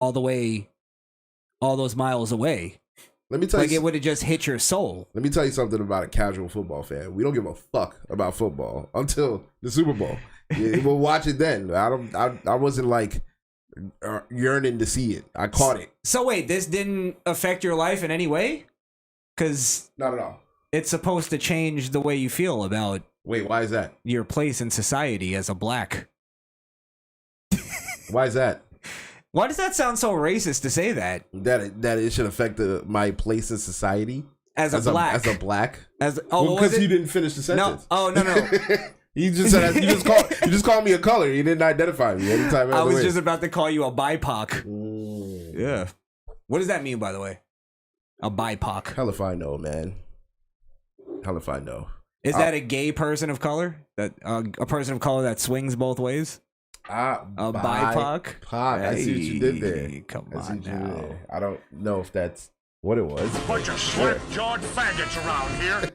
all the way, all those miles away. Let me tell like you, it would have just hit your soul. Let me tell you something about a casual football fan. We don't give a fuck about football until the Super Bowl. We'll watch it then. I wasn't like yearning to see it. I caught it. So wait, this didn't affect your life in any way? Because not at all. It's supposed to change the way you feel about. Wait, why is that? Your place in society as a black. Why is that? Why does that sound so racist to say that? That it should affect my place in society as a black. As a black. Because you didn't finish the sentence. No. You just said you just called me a color. You didn't identify me anytime. I was just about to call you a BIPOC. Yeah. What does that mean, by the way? A BIPOC. Hell if I know, man. Hell if I know. Is that a gay person of color? That a person of color that swings both ways? A BIPOC? I see what you did there. Come on now. I don't know if that's what it was. Bunch of slap-jawed faggots around here.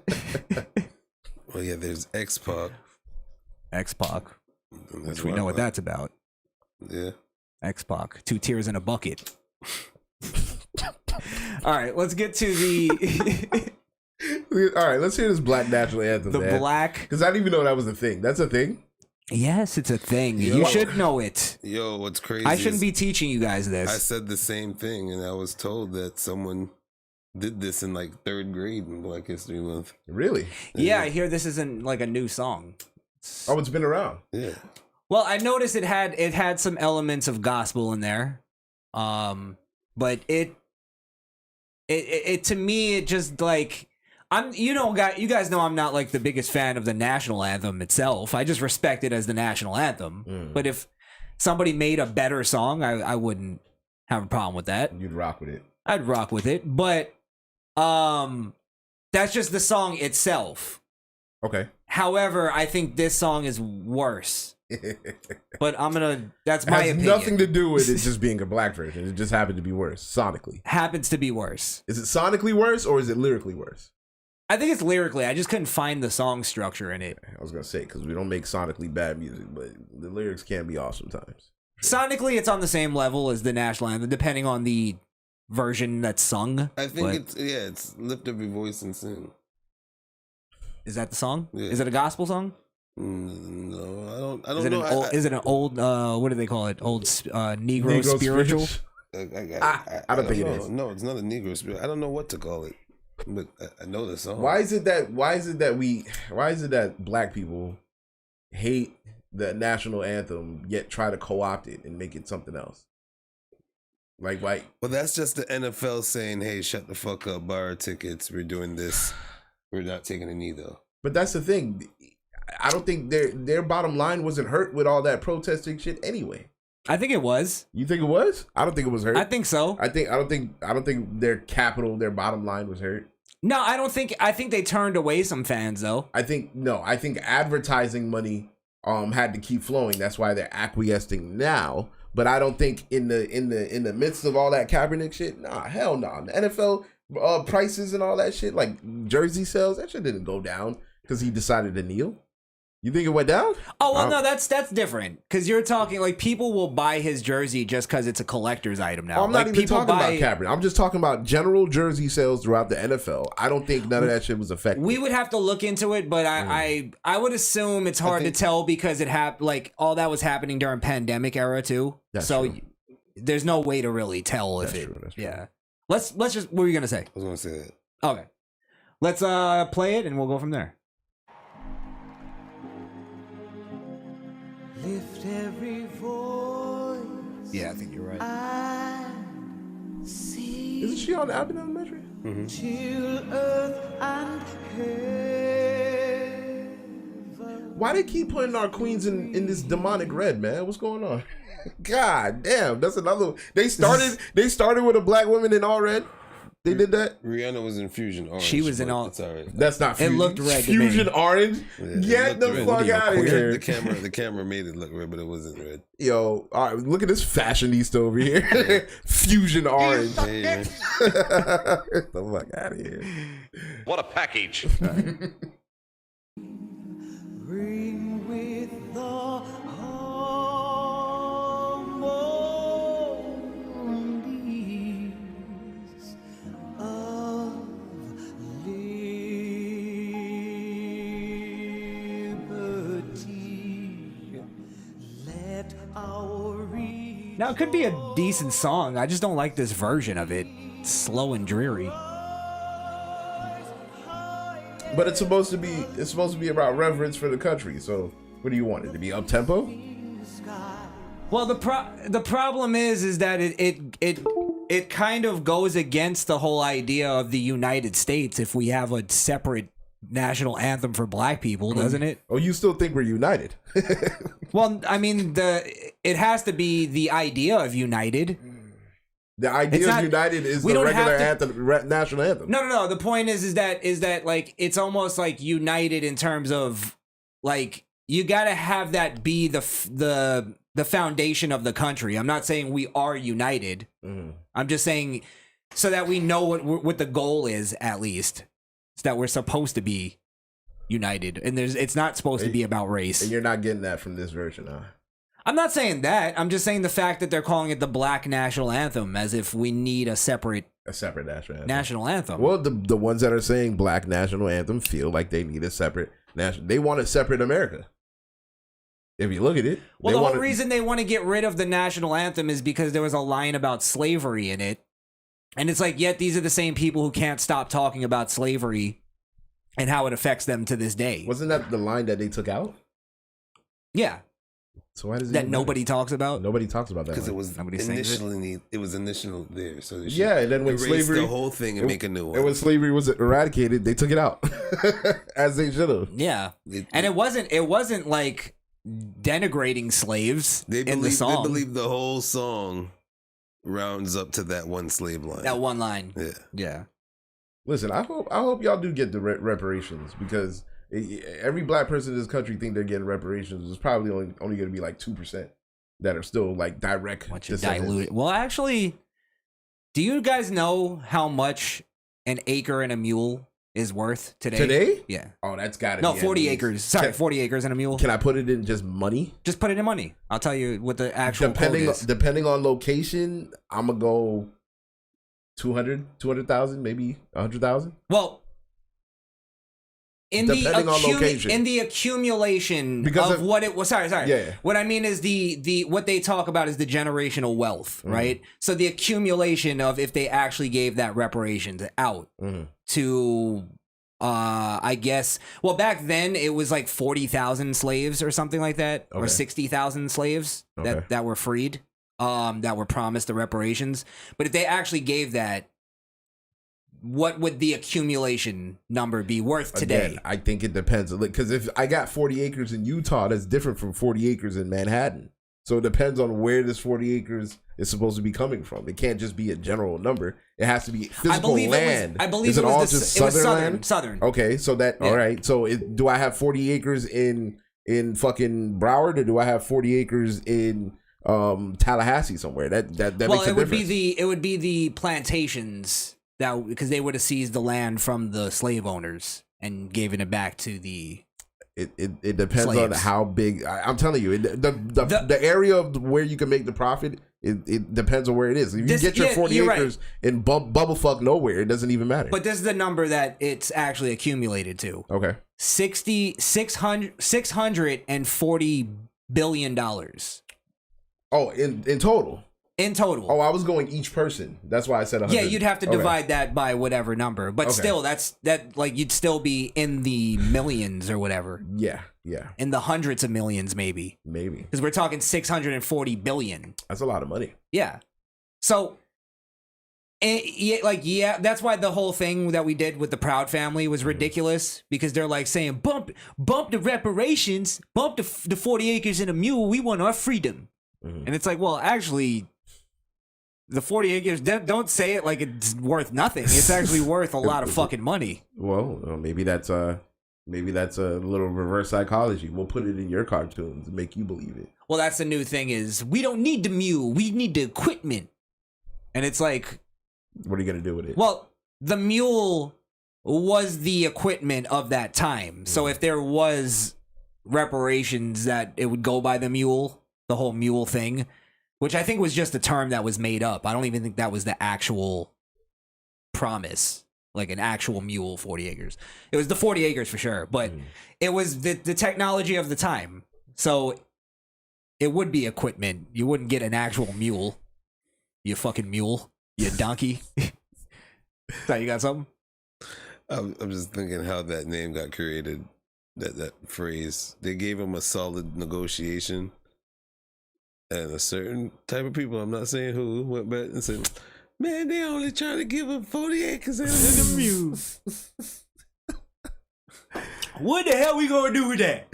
Well, yeah, there's X-Pac. X-Pac. Which we know what that's about. Yeah. X-Pac. 2 tears in a bucket. All right, let's get to the... All right, let's hear this black national anthem, man. Black... Because I didn't even know that was a thing. That's a thing? Yes, it's a thing. You should know it. Yo, what's crazy? I shouldn't be teaching you guys this. I said the same thing, and I was told that someone did this in like 3rd grade in Black History Month. Really? Yeah, I hear this isn't like a new song. Oh, it's been around. Yeah. Well, I noticed it had some elements of gospel in there, but it to me it just like. You guys know I'm not like the biggest fan of the national anthem itself. I just respect it as the national anthem. But if somebody made a better song, I wouldn't have a problem with that. You'd rock with it. I'd rock with it. But that's just the song itself. Okay. However, I think this song is worse. But that's my opinion. It has nothing to do with it just being a black version. It just happened to be worse sonically. Happens to be worse. Is it sonically worse or is it lyrically worse? I think it's lyrically. I just couldn't find the song structure in it. I was going to say, because we don't make sonically bad music, but the lyrics can be off sometimes. Sonically, it's on the same level as the national anthem, depending on the version that's sung. I think it's Lift Up Your Voice and Sing. Is that the song? Yeah. Is it a gospel song? No, I don't know. Is it an old, what do they call it? Old Negro spiritual? I don't think it is. No, it's not a Negro spiritual. I don't know what to call it. But I know the song. Why is it that black people hate the national anthem yet try to co-opt it and make it something else? Like why? Well, that's just the NFL saying, "Hey, shut the fuck up, buy our tickets. We're doing this. We're not taking a knee though." But that's the thing. I don't think their bottom line wasn't hurt with all that protesting shit anyway. I think it was. You think it was? I don't think it was hurt. I think so. I don't think their bottom line was hurt. No, I think they turned away some fans though. I think advertising money had to keep flowing. That's why they're acquiescing now. But I don't think in the midst of all that Kaepernick shit, hell no. The NFL prices and all that shit, like jersey sales, that shit didn't go down because he decided to kneel. You think it went down? Oh, well, no, that's different. Because you're talking, like, people will buy his jersey just because it's a collector's item now. I'm not even talking about Kaepernick. I'm just talking about general jersey sales throughout the NFL. I don't think none of that shit was affected. We would have to look into it, but I would assume it's hard to tell because it like all that was happening during pandemic era too. That's so true. There's no way to really tell if it. That's true. Yeah. Let's just. What were you gonna say? I was gonna say that. Okay. Let's play it and we'll go from there. Lift every voice. Yeah, I think you're right. Isn't she on Abbott Elementary? Mm-hmm. Till earth and heaven. Why they keep putting our queens in this demonic red, man? What's going on? God damn, that's another. They started with a black woman in all red. They did that. Rihanna was in Fusion Orange. She was in all. It's all right. That's not Fusion. It looked red. Fusion Orange. Get the fuck out of here. The camera made it look red, but it wasn't red. Yo, all right, look at this fashionista over here. Fusion Orange. Hey, Get the fuck out of here. What a package. Ring with the humble Now it could be a decent song. I just don't like this version of it. It's slow and dreary. But it's supposed to be about reverence for the country. So what do you want it to be? Up tempo? Well, the problem is that it kind of goes against the whole idea of the United States if we have a separate national anthem for black people, doesn't it? Oh, you still think we're united? Well, I mean, it has to be the idea of united. The idea of united is the regular anthem, national anthem. No. The point is that like it's almost like united in terms of like you got to have that be the foundation of the country. I'm not saying we are united. I'm just saying so that we know what the goal is, at least. It's that we're supposed to be united, and it's not supposed to be about race. And you're not getting that from this version, huh? I'm not saying that. I'm just saying the fact that they're calling it the Black National Anthem as if we need a separate national anthem. Well, the ones that are saying Black National Anthem feel like they need a separate national. They want a separate America. If you look at it, well, the whole reason they want to get rid of the national anthem is because there was a line about slavery in it. And it's like, yet these are the same people who can't stop talking about slavery and how it affects them to this day. Wasn't that the line that they took out? Yeah. So why does that nobody talks about? Nobody talks about that because it was initially there. So yeah, and then when slavery, the whole thing and make a new one. And when slavery was eradicated, they took it out, as they should have. Yeah, and it wasn't like denigrating slaves in the song. They believe the whole song rounds up to that one slave line. That one line. Yeah. Listen, I hope y'all do get the reparations, because every black person in this country think they're getting reparations. It's probably only going to be like 2% that are still like direct. Once you dilute it. Well, actually, do you guys know how much an acre and a mule is worth today? Today? Yeah. Oh, that's got to be. No, 40 acres. Sorry, 40 acres and a mule. Can I put it in just money? Just put it in money. I'll tell you what the actual quote is. Depending on location, I'm going to go 200,000, maybe 100,000. Well, in the accumulation because of what it was. Sorry. Yeah. What I mean is the what they talk about is the generational wealth, right? So the accumulation of if they actually gave that reparations out to, I guess. Well, back then it was like 40,000 slaves or something like that, or 60,000 slaves that were freed, that were promised the reparations. But if they actually gave that, what would the accumulation number be worth today? Again, I think it depends. Because if I got 40 acres in Utah, that's different from 40 acres in Manhattan. So it depends on where this 40 acres is supposed to be coming from. It can't just be a general number. It has to be physical land. I believe is it all just southern land? Southern. Okay, so that all right. So do I have 40 acres in fucking Broward, or do I have 40 acres in Tallahassee somewhere? That makes a difference. It would be the plantations. That because they would have seized the land from the slave owners and given it back to the. It depends slaves. on how big. I'm telling you, the area of where you can make the profit. It depends on where it is. If you get your 40 acres in bubblefuck nowhere, it doesn't even matter. But this is the number that it's actually accumulated to. Okay, $640 billion. Oh, in total. In total. Oh, I was going each person. That's why I said 100. Yeah, you'd have to divide that by whatever number. But still, you'd still be in the millions or whatever. Yeah. In the hundreds of millions, maybe. Because we're talking 640 billion. That's a lot of money. Yeah. So, that's why the whole thing that we did with the Proud Family was ridiculous. Because they're like saying, bump the reparations, bump the 40 acres and a mule. We want our freedom. And it's like, well, actually, the 40 acres, don't say it like it's worth nothing. It's actually worth a lot of fucking money. Well, maybe that's a little reverse psychology. We'll put it in your cartoons and make you believe it. Well, that's the new thing is we don't need the mule. We need the equipment. And it's like, what are you going to do with it? Well, the mule was the equipment of that time. So if there was reparations that it would go by the mule, the whole mule thing, which I think was just a term that was made up. I don't even think that was the actual promise, like an actual mule 40 acres. It was the 40 acres for sure, but it was the technology of the time. So it would be equipment. You wouldn't get an actual mule. You fucking mule. You donkey. So you got something? I'm just thinking how that name got created. That phrase. They gave him a solid negotiation. And a certain type of people, I'm not saying who, went back and said, man, they only trying to give him 40 acres and a mule. What the hell we gonna do with that?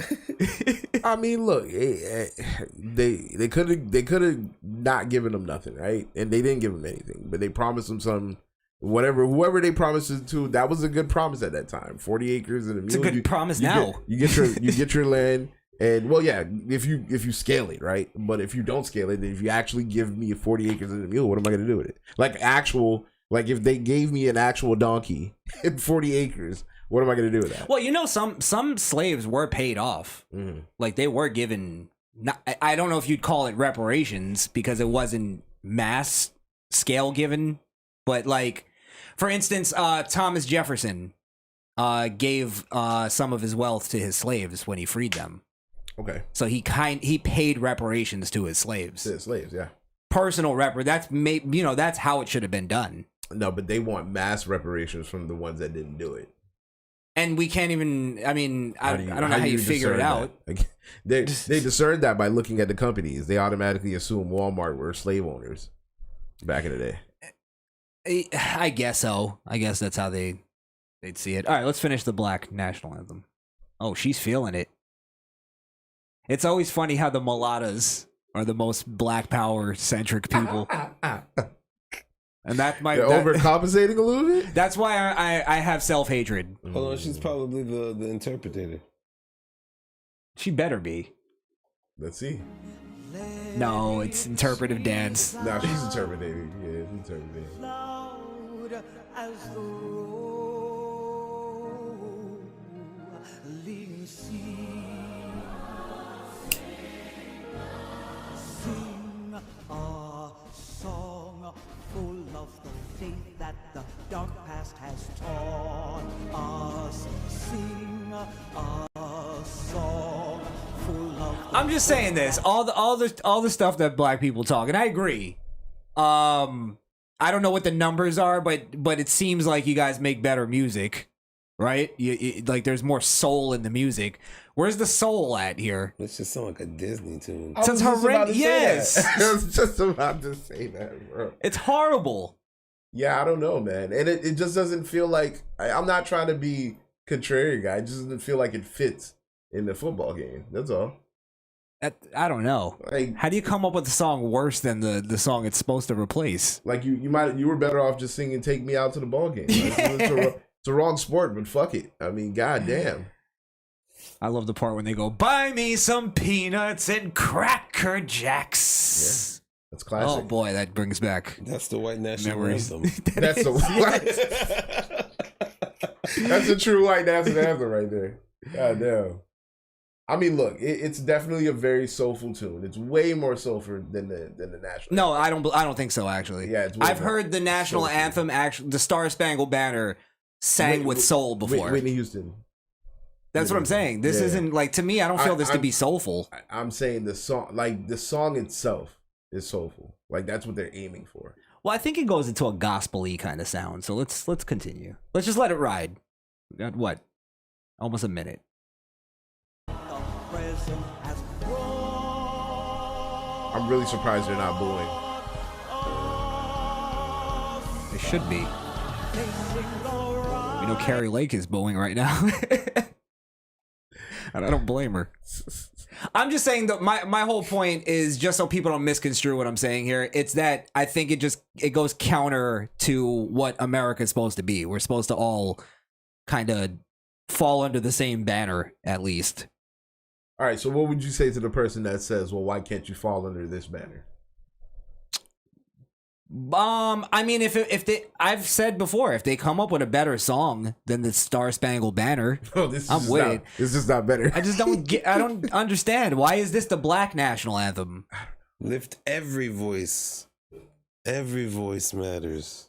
I mean, look, they could have not given him nothing, right? And they didn't give him anything, but they promised him some, whoever they promised it to. That was a good promise at that time. 40 acres and a mule. It's a good promise now. You get your land, and well, yeah, if you scale it, right? But if you don't scale it, if you actually give me 40 acres and a mule, what am I gonna do with it? Like if they gave me an actual donkey and 40 acres. What am I going to do with that? Well, you know, some slaves were paid off. Mm-hmm. Like they were given. I don't know if you'd call it reparations because it wasn't mass scale given, but like, for instance, Thomas Jefferson gave some of his wealth to his slaves when he freed them. Okay. So he paid reparations to his slaves. To his slaves, yeah. Personal that's how it should have been done. No, but they want mass reparations from the ones that didn't do it. And we can't even, I mean, I don't know how you figure it out. They discerned that by looking at the companies. They automatically assume Walmart were slave owners back in the day. I guess so. I guess that's how they'd see it. All right, let's finish the Black National Anthem. Oh, she's feeling it. It's always funny how the mulattoes are the most Black Power centric people. And that might overcompensating a little bit. That's why I have self-hatred. Hold on, she's probably the interpreter. She better be. Let's see. No, it's interpretive dance. No, she's interpreting. Yeah, she's interpreting. Loud as the rolling sea. Sing a song full of the faith that the dark past has taught us. Sing a song full of the I'm just saying this. All the stuff that Black people talk, and I agree. I don't know what the numbers are, but it seems like you guys make better music, right? You like there's more soul in the music. Where's the soul at here? It just sound like a Disney tune. It's horrendous. Yes, I was just about to say that, bro. It's horrible. Yeah, I don't know, man, and it just doesn't feel like I'm not trying to be contrarian guy. It just doesn't feel like it fits in the football game. That's all. I don't know. Like, how do you come up with a song worse than the song it's supposed to replace? Like you were better off just singing "Take Me Out to the Ball Game." Like, it's a wrong sport, but fuck it. I mean, goddamn. I love the part when they go, "Buy me some peanuts and Cracker Jacks." Yeah, that's classic. Oh boy, that brings back. That's the white national memories. anthem. That's the That's a true white national anthem right there. Goddamn. I mean, look, it's definitely a very soulful tune. It's way more soulful than the national. No, I don't think so. Actually, yeah, I've heard the national anthem. Actually, the Star Spangled Banner sang with soul before. Whitney Houston. That's what I'm saying. This isn't like, to me. I don't feel this to be soulful. I'm saying the song itself is soulful. Like that's what they're aiming for. Well, I think it goes into a gospel-y kind of sound. So let's continue. Let's just let it ride. We got what? Almost a minute. I'm really surprised they're not booing. They should be. You know, Carrie Lake is booing right now. And I don't blame her. I'm just saying that my whole point is, just so people don't misconstrue what I'm saying here, it's that I think it goes counter to what America's supposed to be. We're supposed to all kind of fall under the same banner, at least. All right, so what would you say to the person that says, well, why can't you fall under this banner? I mean, if they, I've said before, if they come up with a better song than the Star Spangled Banner, I'm with it. This is not better. I just I don't understand. Why is this the Black National Anthem? Lift every voice. Every voice matters.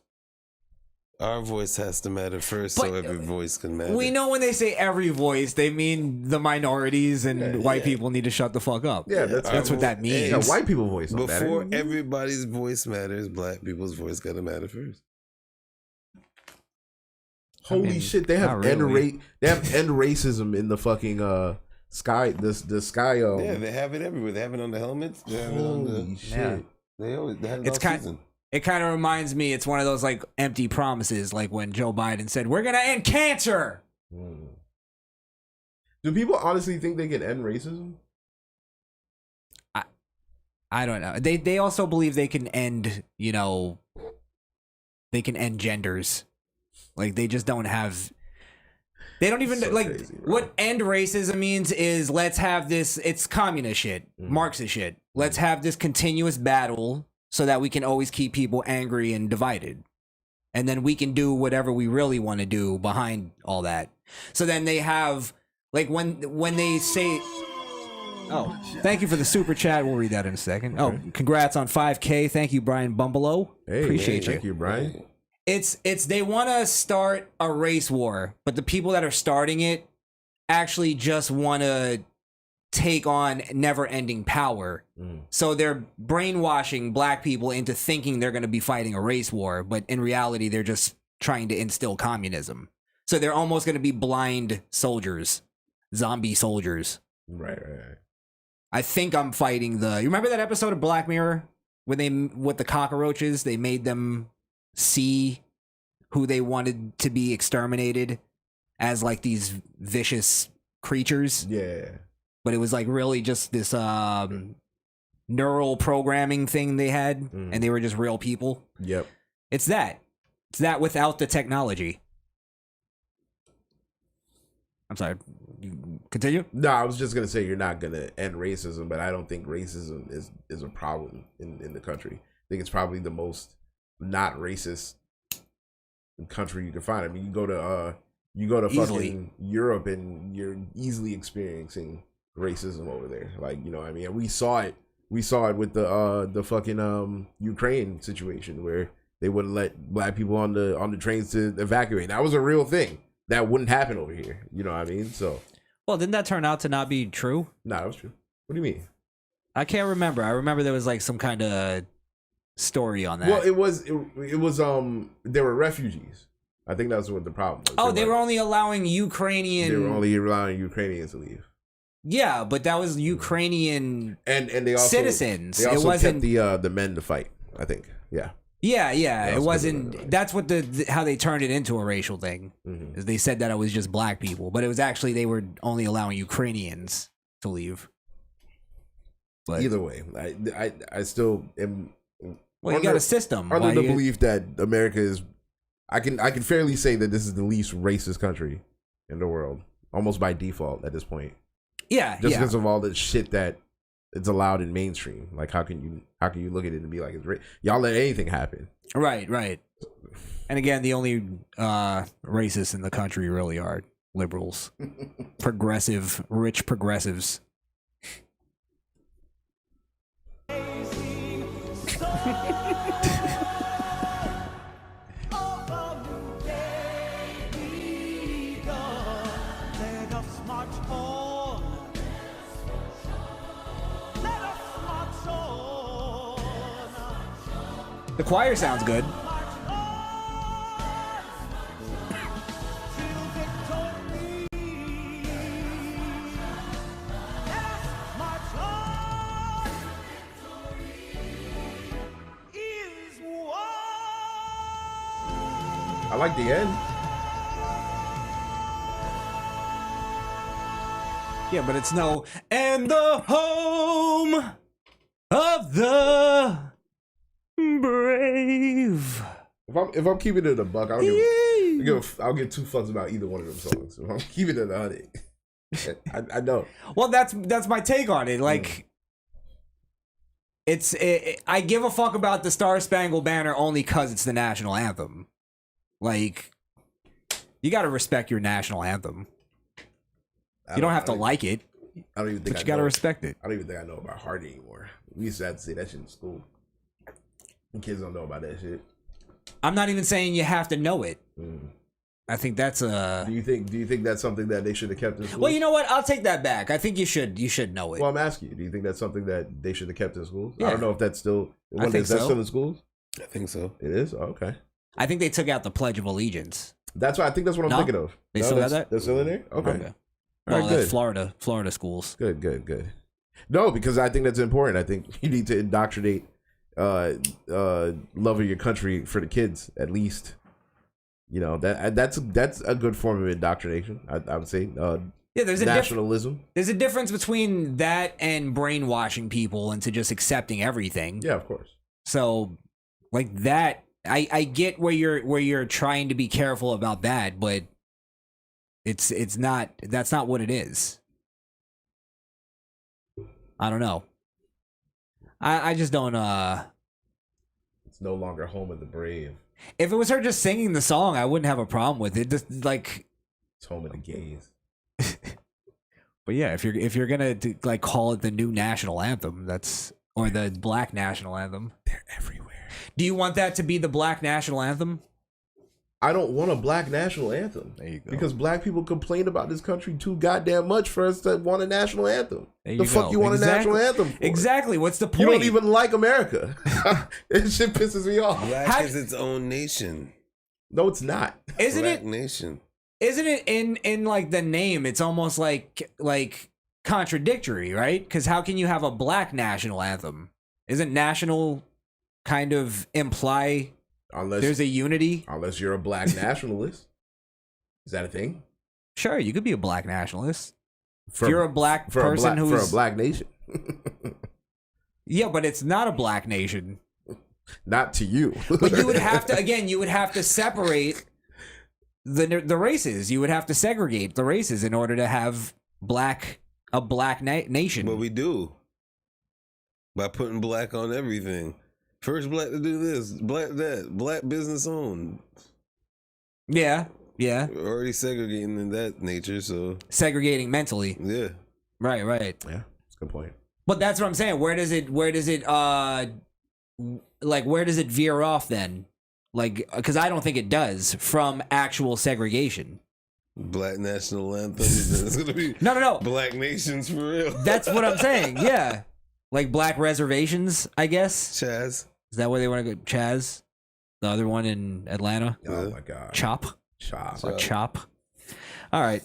Our voice has to matter first, so every voice can matter. We know when they say every voice, they mean the minorities and white people need to shut the fuck up. Yeah, that's what that means. Yeah, white people voice don't Before matter. everybody's voice matters, black people's voice got to matter first. Holy shit, they have not really. they have end racism in the fucking sky. The sky. Yeah, they have it everywhere. They have it on the helmets. They have it on the. Holy shit. Yeah. They have it It's all kind. season. It kind of reminds me. It's one of those like empty promises, like when Joe Biden said, "We're gonna end cancer." Do people honestly think they can end racism? I don't know. They also believe they can end. They can end genders. Like they just don't have. They don't even So like crazy, bro. what end racism means is let's have this. It's communist shit, Marxist shit. Let's have this continuous battle so that we can always keep people angry and divided, and then we can do whatever we really want to do behind all that. So then they have like when they say. Oh, thank you for the super chat. We'll read that in a second. Oh, congrats on 5K. Thank you, Brian Bumblelow. Hey, Appreciate thank you, Brian. It's they want to start a race war, but the people that are starting it actually just want to take on never-ending power. So they're brainwashing black people into thinking they're going to be fighting a race war, but in reality they're just trying to instill communism. So they're almost going to be blind soldiers, zombie soldiers. Right. I think I'm fighting you remember that episode of Black Mirror with the cockroaches, they made them see who they wanted to be exterminated as like these vicious creatures. Yeah. But it was like really just this neural programming thing they had, and they were just real people. Yep. It's that without the technology. I'm sorry. Continue. No, I was just gonna say you're not gonna end racism, but I don't think racism is a problem in the country. I think it's probably the most not racist country you can find. I mean, you go to Easily. fucking Europe and you're easily experiencing racism over there. Like, you know what I mean? And we saw it with the fucking Ukraine situation where they wouldn't let black people on the trains to evacuate. That was a real thing. That wouldn't happen over here. You know what I mean? So, Well, didn't that turn out to not be true? nah, that was true. What do you mean? I can't remember. I remember there was like some kind of story on that. Well, it was they were refugees. I think that's what the problem was. Oh, they were only allowing Ukrainian. They were only allowing Ukrainians to leave. Yeah, but that was Ukrainian And they also citizens. They also it wasn't kept the men to fight. I think. Yeah. Yeah. It was wasn't. good. That's what how they turned it into a racial thing. Is they said that it was just black people, but it was actually they were only allowing Ukrainians to leave. But Either way, I still am. well, you got a system. Under Why the you- belief that America is, I can fairly say that this is the least racist country in the world, almost by default at this point. Yeah, Just yeah. because of all the shit that it's allowed in mainstream. Like, how can you look at it and be like, y'all let anything happen? Right. And again, the only racists in the country really are liberals, rich progressives. Let us march on. Let us march on. The choir sounds good. March on till victory. Let us march on. Is won. I like the end. Yeah, but it's no and the home of the brave. If I'm keeping it a buck, I'll get two fucks about either one of them songs. If I'm keeping it 100, I know. Well, that's my take on it. Like, I give a fuck about the Star Spangled Banner only because it's the national anthem. Like, you got to respect your national anthem. You don't have to like it, I don't even think. but you got to respect it. I don't even think I know about heart anymore. We used to have to say that shit in school. And kids don't know about that shit. I'm not even saying you have to know it. I think that's a. Do you think that's something that they should have kept in schools? Well, you know what? I'll take that back. I think you should know it. Well, I'm asking you. Do you think that's something that they should have kept in schools? Yeah. I don't know if that's still. I think is that so. still in schools? I think so. It is. Oh, okay. I think they took out the Pledge of Allegiance. That's what I think. That's what I'm No? thinking of. They still got that? They're still in there. Okay. Okay. All right, Well, that's Florida schools. Good. No, because I think that's important. I think you need to indoctrinate love of your country for the kids, at least. You know, that's a good form of indoctrination, I would say. Yeah, there's nationalism. There's a difference between that and brainwashing people into just accepting everything. Yeah, of course. So, like that, I get where you're trying to be careful about that, but it's not. That's not what it is. I don't know. I just don't. It's no longer home of the brave. If it was her just singing the song, I wouldn't have a problem with it. Just like it's home of the gays. But yeah, if you're gonna like call it the new national anthem, or the black national anthem, they're everywhere. Do you want that to be the black national anthem? I don't want a black national anthem. There you go. Because black people complain about this country too goddamn much for us to want a national anthem. The fuck you want a national anthem for? Exactly. What's the point? You don't even like America. This shit pisses me off. Black is its own nation. No, it's not. Isn't Black it? Nation. Isn't it in like the name? It's almost like contradictory, right? Because how can you have a black national anthem? Isn't national kind of imply there's a unity? Unless you're a black nationalist. Is that a thing? Sure, you could be a black nationalist. If you're a black for person for a black nation. Yeah, but it's not a black nation. Not to you. But you would have to separate the races. You would have to segregate the races in order to have a black nation. But we do. By putting black on everything. First black to do this, black that, black business owned. Yeah. We're already segregating in that nature, so segregating mentally. Yeah. Right. Yeah, that's a good point. But that's what I'm saying. Where does it veer off then? Like, because I don't think it does from actual segregation. Black national anthem. It's gonna be no. Black nations for real. That's what I'm saying. Yeah, like black reservations, I guess. Chaz. Is that where they want to go? Chaz, the other one in Atlanta. Oh my god. Chop. All right.